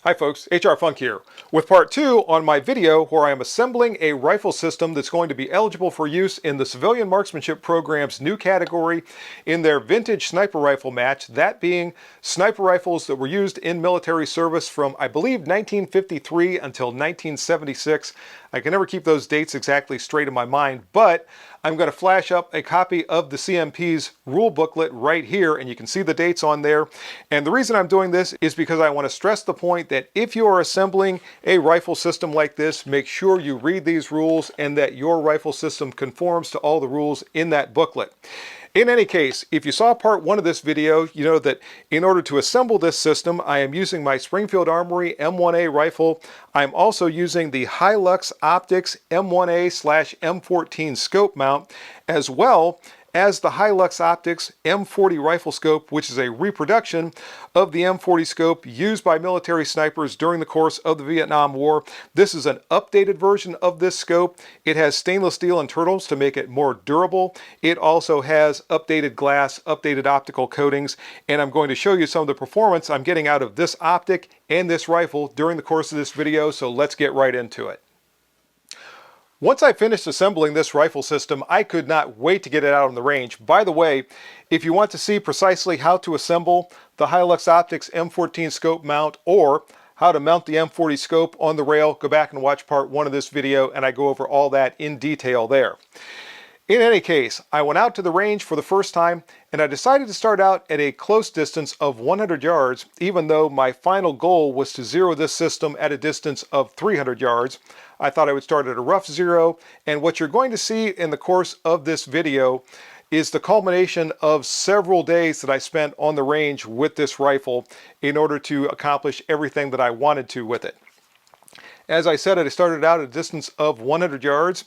Hi folks, HR Funk here, with part 2 on my video where I am assembling a rifle system that's going to be eligible for use in the Civilian Marksmanship Program's new category in their vintage sniper rifle match, that being sniper rifles that were used in military service from, I believe, 1953 until 1976. I can never keep those dates exactly straight in my mind, but I'm going to flash up a copy of the CMP's rule booklet right here, and you can see the dates on there. And the reason I'm doing this is because I want to stress the point that if you are assembling a rifle system like this, make sure you read these rules and that your rifle system conforms to all the rules in that booklet. In any case, if you saw part 1 of this video, you know that in order to assemble this system, I am using my Springfield Armory M1A rifle. I'm also using the Hi-Lux Optics M1A/M14 scope mount, as well as the Hi-Lux Optics M40 rifle scope, which is a reproduction of the M40 scope used by military snipers during the course of the Vietnam War. This is an updated version of this scope. It has stainless steel internals to make it more durable. It also has updated glass, updated optical coatings, and I'm going to show you some of the performance I'm getting out of this optic and this rifle during the course of this video, so let's get right into it. Once I finished assembling this rifle system, I could not wait to get it out on the range. By the way, if you want to see precisely how to assemble the Hi-Lux Optics M14 scope mount or how to mount the M40 scope on the rail, go back and watch part 1 of this video and I go over all that in detail there. In any case, I went out to the range for the first time and I decided to start out at a close distance of 100 yards, even though my final goal was to zero this system at a distance of 300 yards. I thought I would start at a rough zero, and what you're going to see in the course of this video is the culmination of several days that I spent on the range with this rifle in order to accomplish everything that I wanted to with it. As I said, I started out at a distance of 100 yards.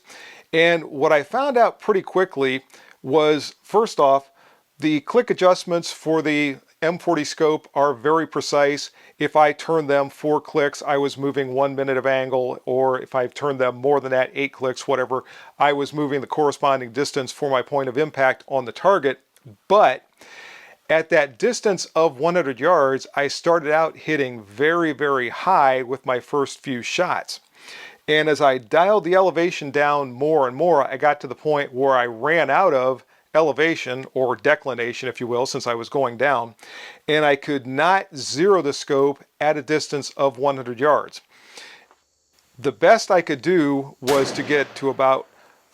And what I found out pretty quickly was, first off, the click adjustments for the M40 scope are very precise. If I turned them 4 clicks, I was moving 1 minute of angle, or if I turned them more than that, 8 clicks, whatever, I was moving the corresponding distance for my point of impact on the target. But at that distance of 100 yards, I started out hitting very, very high with my first few shots. And as I dialed the elevation down more and more, I got to the point where I ran out of elevation, or declination if you will, since I was going down, and I could not zero the scope at a distance of 100 yards. The best I could do was to get to about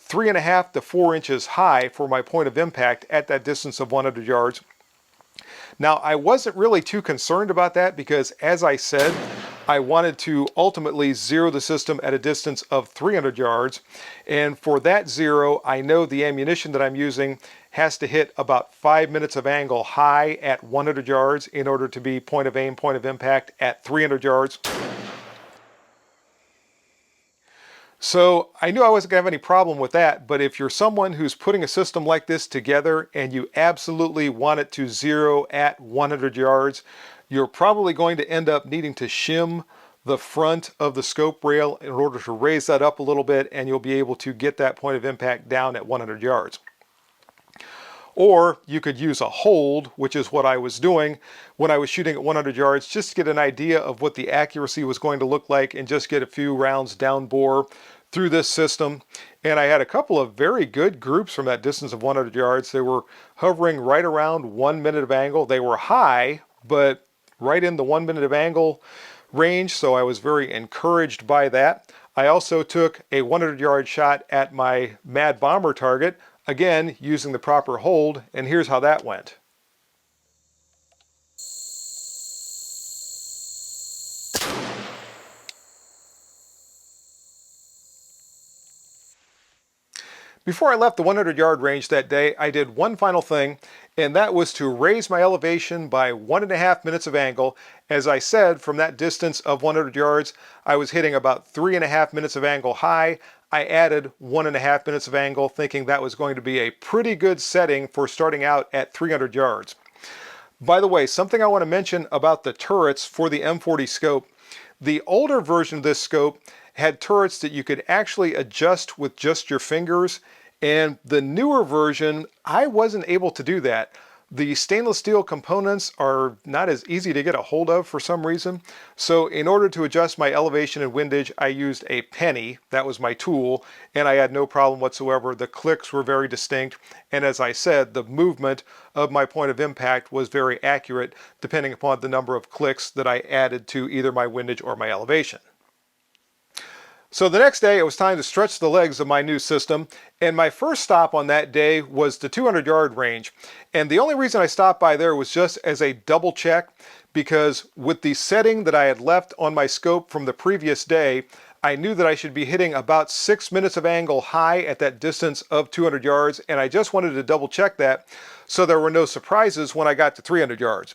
3.5 to 4 inches high for my point of impact at that distance of 100 yards. Now, I wasn't really too concerned about that because, as I said, I wanted to ultimately zero the system at a distance of 300 yards. And for that zero, I know the ammunition that I'm using has to hit about 5 minutes of angle high at 100 yards in order to be point of aim, point of impact at 300 yards. So I knew I wasn't going to have any problem with that, but if you're someone who's putting a system like this together and you absolutely want it to zero at 100 yards, you're probably going to end up needing to shim the front of the scope rail in order to raise that up a little bit, and you'll be able to get that point of impact down at 100 yards. Or you could use a hold, which is what I was doing when I was shooting at 100 yards, just to get an idea of what the accuracy was going to look like and just get a few rounds down bore through this system. And I had a couple of very good groups from that distance of 100 yards. They were hovering right around 1 minute of angle. They were high, but right in the 1 minute of angle range, so I was very encouraged by that. I also took a 100-yard shot at my Mad Bomber target, again using the proper hold, and here's how that went. Before I left the 100-yard range that day, I did one final thing, and that was to raise my elevation by 1.5 minutes of angle. As I said, from that distance of 100 yards, I was hitting about 3.5 minutes of angle high. I added 1.5 minutes of angle, thinking that was going to be a pretty good setting for starting out at 300 yards. By the way, something I want to mention about the turrets for the M40 scope. The older version of this scope had turrets that you could actually adjust with just your fingers, and the newer version, I wasn't able to do that. The stainless steel components are not as easy to get a hold of for some reason. So in order to adjust my elevation and windage, I used a penny. That was my tool, and I had no problem whatsoever. The clicks were very distinct, and as I said, the movement of my point of impact was very accurate depending upon the number of clicks that I added to either my windage or my elevation. So the next day it was time to stretch the legs of my new system, and my first stop on that day was the 200-yard range. And the only reason I stopped by there was just as a double check, because with the setting that I had left on my scope from the previous day, I knew that I should be hitting about 6 minutes of angle high at that distance of 200 yards, and I just wanted to double check that so there were no surprises when I got to 300 yards.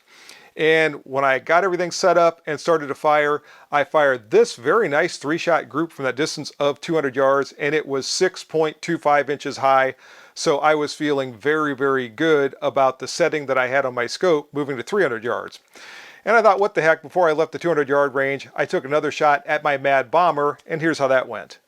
And when I got everything set up and started to fire, I fired this very nice 3-shot group from that distance of 200 yards, and it was 6.25 inches high. So I was feeling very, very good about the setting that I had on my scope moving to 300 yards. And I thought, what the heck, before I left the 200-yard range, I took another shot at my Mad Bomber, and here's how that went.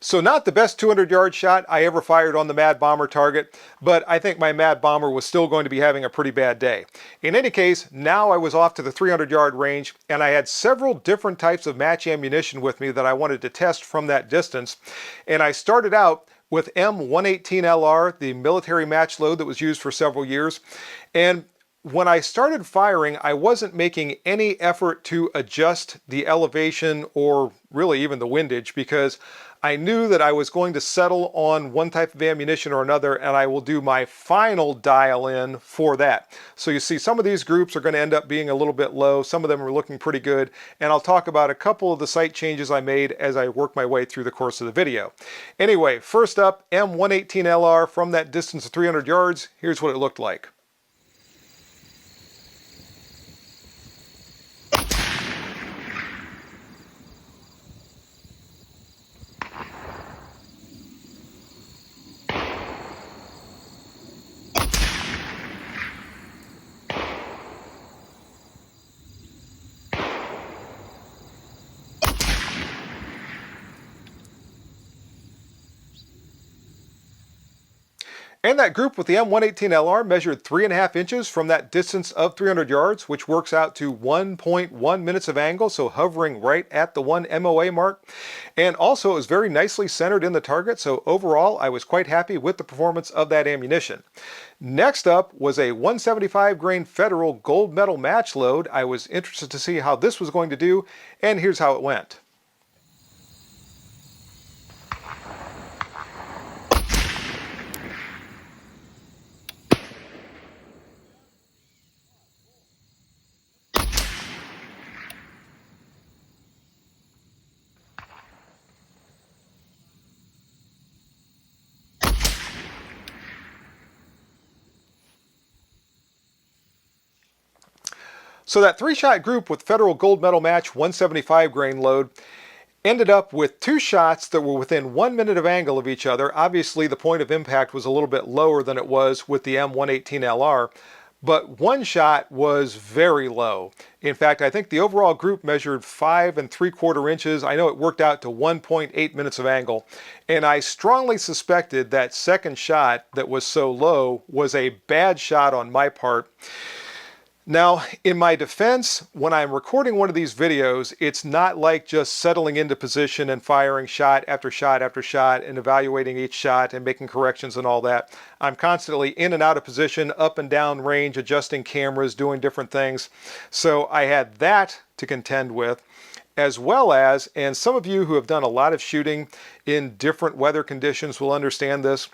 So not the best 200-yard shot I ever fired on the Mad Bomber target, but I think my Mad Bomber was still going to be having a pretty bad day. In any case, now I was off to the 300-yard range, and I had several different types of match ammunition with me that I wanted to test from that distance. And I started out with M118LR, the military match load that was used for several years. And when I started firing, I wasn't making any effort to adjust the elevation or really even the windage, because I knew that I was going to settle on one type of ammunition or another, and I will do my final dial in for that. So you see, some of these groups are going to end up being a little bit low. Some of them are looking pretty good, and I'll talk about a couple of the sight changes I made as I work my way through the course of the video. Anyway, first up, M118LR from that distance of 300 yards. Here's what it looked like. And that group with the M118LR measured 3.5 inches from that distance of 300 yards, which works out to 1.1 minutes of angle, so hovering right at the 1 MOA mark. And also it was very nicely centered in the target, so overall I was quite happy with the performance of that ammunition. Next up was a 175 grain Federal gold medal match load. I was interested to see how this was going to do, and here's how it went. So that 3-shot group with Federal gold medal match 175 grain load ended up with 2 shots that were within 1 minute of angle of each other. Obviously the point of impact was a little bit lower than it was with the M118LR, but one shot was very low. In fact, I think the overall group measured 5 3/4 inches. I know it worked out to 1.8 minutes of angle, and I strongly suspected that second shot that was so low was a bad shot on my part. Now, in my defense, when I'm recording one of these videos, it's not like just settling into position and firing shot after shot after shot and evaluating each shot and making corrections and all that. I'm constantly in and out of position, up and down range, adjusting cameras, doing different things. So I had that to contend with, as well as, and some of you who have done a lot of shooting in different weather conditions will understand this,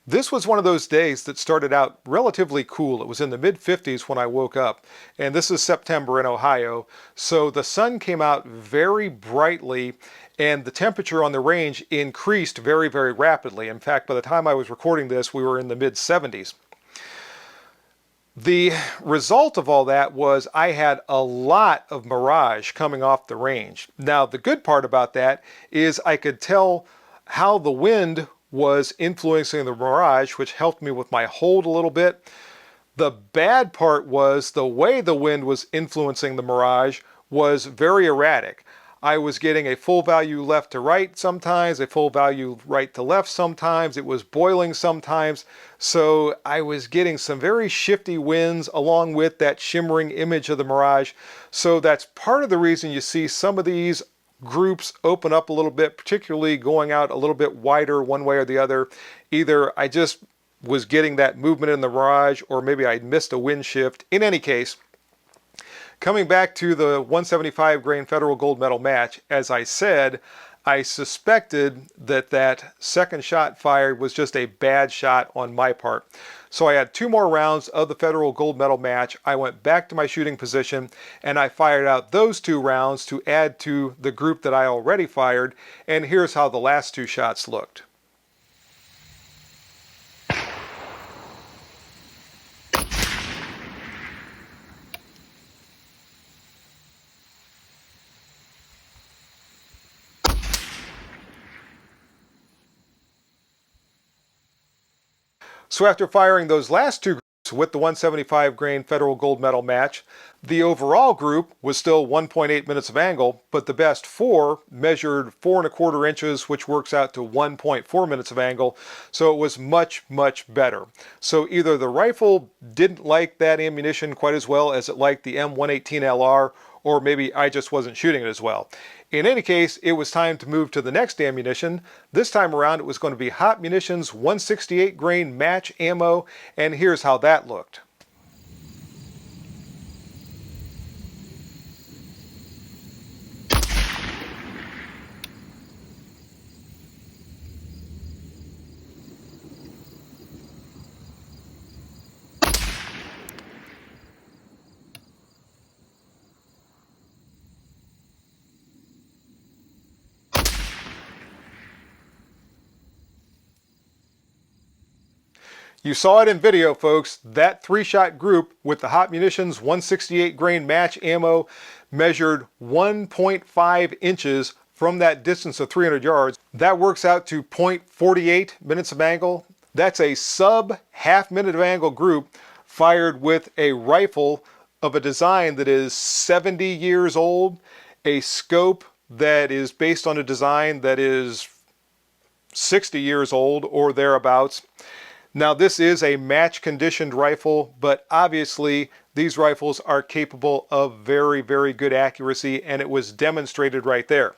this was one of those days that started out relatively cool. It was in the mid-50s when I woke up, and this is September in Ohio, so the sun came out very brightly and the temperature on the range increased very, very rapidly. In fact, by the time I was recording this, we were in the mid-70s. The result of all that was I had a lot of mirage coming off the range. Now, the good part about that is I could tell how the wind was influencing the mirage, which helped me with my hold a little bit. The bad part was the way the wind was influencing the Mirage was very erratic. I was getting a full value left to right sometimes, a full value right to left sometimes. It was boiling sometimes. So I was getting some very shifty winds along with that shimmering image of the Mirage. So that's part of the reason you see some of these groups open up a little bit, particularly going out a little bit wider one way or the other. Either I just was getting that movement in the Mirage, or maybe I missed a wind shift. In any case, coming back to the 175 grain federal gold medal match, as I said, I suspected that that second shot fired was just a bad shot on my part. So I had 2 more rounds of the federal gold medal match. I went back to my shooting position and I fired out those 2 rounds to add to the group that I already fired. And here's how the last 2 shots looked. So after firing those last 2 groups with the 175 grain federal gold medal match, the overall group was still 1.8 minutes of angle, but the best 4 measured 4¼ inches, which works out to 1.4 minutes of angle. So it was much, much better. So either the rifle didn't like that ammunition quite as well as it liked the M118LR, or maybe I just wasn't shooting it as well. In any case, it was time to move to the next ammunition. This time around, it was going to be Hot Munitions 168 grain match ammo, and here's how that looked. You saw it in video, folks. That 3-shot group with the Hot Munitions 168 grain match ammo measured 1.5 inches from that distance of 300 yards. That works out to 0.48 minutes of angle. That's a sub half minute of angle group fired with a rifle of a design that is 70 years old, a scope that is based on a design that is 60 years old or thereabouts. Now this is a match conditioned rifle, but obviously these rifles are capable of very, very good accuracy, and it was demonstrated right there.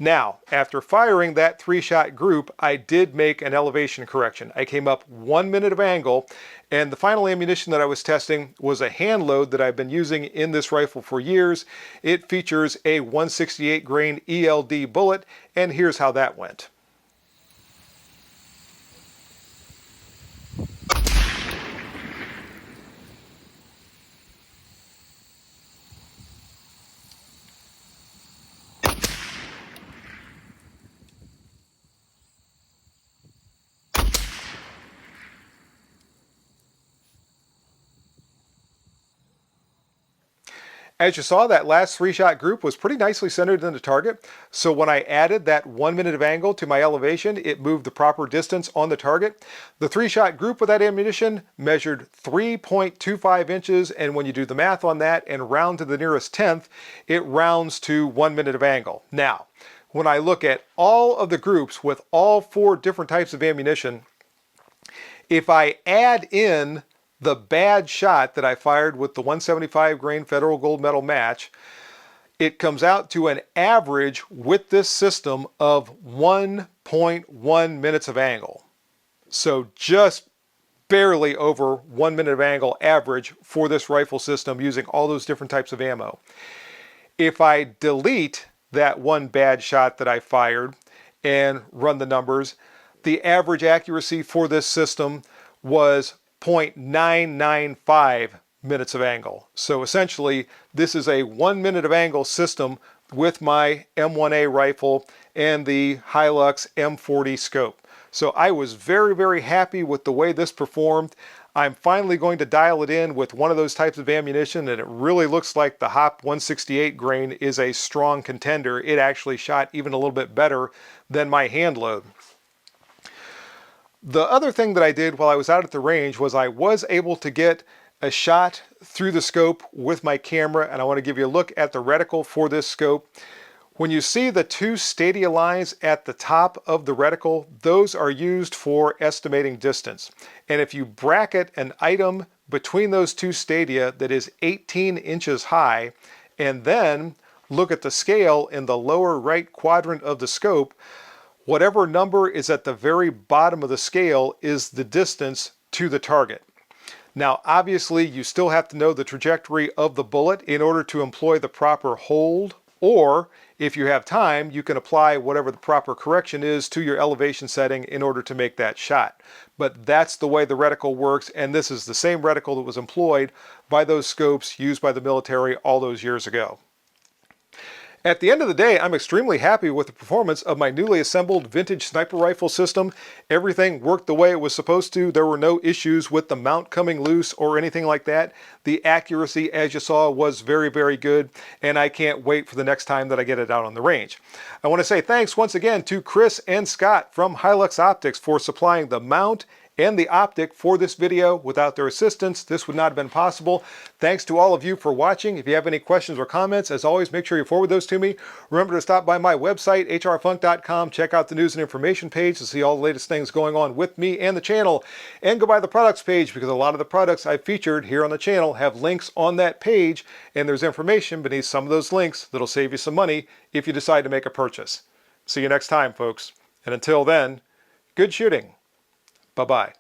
Now, after firing that 3-shot group, I did make an elevation correction. I came up 1 minute of angle, and the final ammunition that I was testing was a hand load that I've been using in this rifle for years. It features a 168 grain ELD bullet, and here's how that went. As you saw, that last 3-shot group was pretty nicely centered in the target. So when I added that 1 minute of angle to my elevation, it moved the proper distance on the target. The 3-shot group with that ammunition measured 3.25 inches. And when you do the math on that and round to the nearest tenth, it rounds to 1 minute of angle. Now, when I look at all of the groups with all 4 different types of ammunition, if I add in the bad shot that I fired with the 175 grain federal gold medal match, it comes out to an average with this system of 1.1 minutes of angle. So just barely over 1 minute of angle average for this rifle system using all those different types of ammo. If I delete that one bad shot that I fired and run the numbers, the average accuracy for this system was 0.995 minutes of angle. So essentially, this is a 1 minute of angle system with my M1A rifle and the Hi-Lux M40 scope. So I was very, very happy with the way this performed. I'm finally going to dial it in with one of those types of ammunition, and it really looks like the HOP 168 grain is a strong contender. It actually shot even a little bit better than my hand load. The other thing that I did while I was out at the range was I was able to get a shot through the scope with my camera, and I want to give you a look at the reticle for this scope. When you see the two stadia lines at the top of the reticle, those are used for estimating distance. And if you bracket an item between those two stadia that is 18 inches high, and then look at the scale in the lower right quadrant of the scope, whatever number is at the very bottom of the scale is the distance to the target. Now, obviously, you still have to know the trajectory of the bullet in order to employ the proper hold, or if you have time, you can apply whatever the proper correction is to your elevation setting in order to make that shot. But that's the way the reticle works, and this is the same reticle that was employed by those scopes used by the military all those years ago. At the end of the day, I'm extremely happy with the performance of my newly assembled vintage sniper rifle system. Everything worked the way it was supposed to. There were no issues with the mount coming loose or anything like that. The accuracy, as you saw, was very, very good, and I can't wait for the next time that I get it out on the range. I want to say thanks once again to Chris and Scott from Hi-Lux Optics for supplying the mount and the optic for this video. Without their assistance, this would not have been possible. Thanks to all of you for watching. If you have any questions or comments, as always, make sure you forward those to me. Remember to stop by my website, hrfunk.com. Check out the news and information page to see all the latest things going on with me and the channel. And go by the products page, because a lot of the products I've featured here on the channel have links on that page, and there's information beneath some of those links that'll save you some money if you decide to make a purchase. See you next time, folks. And until then, good shooting. Bye-bye.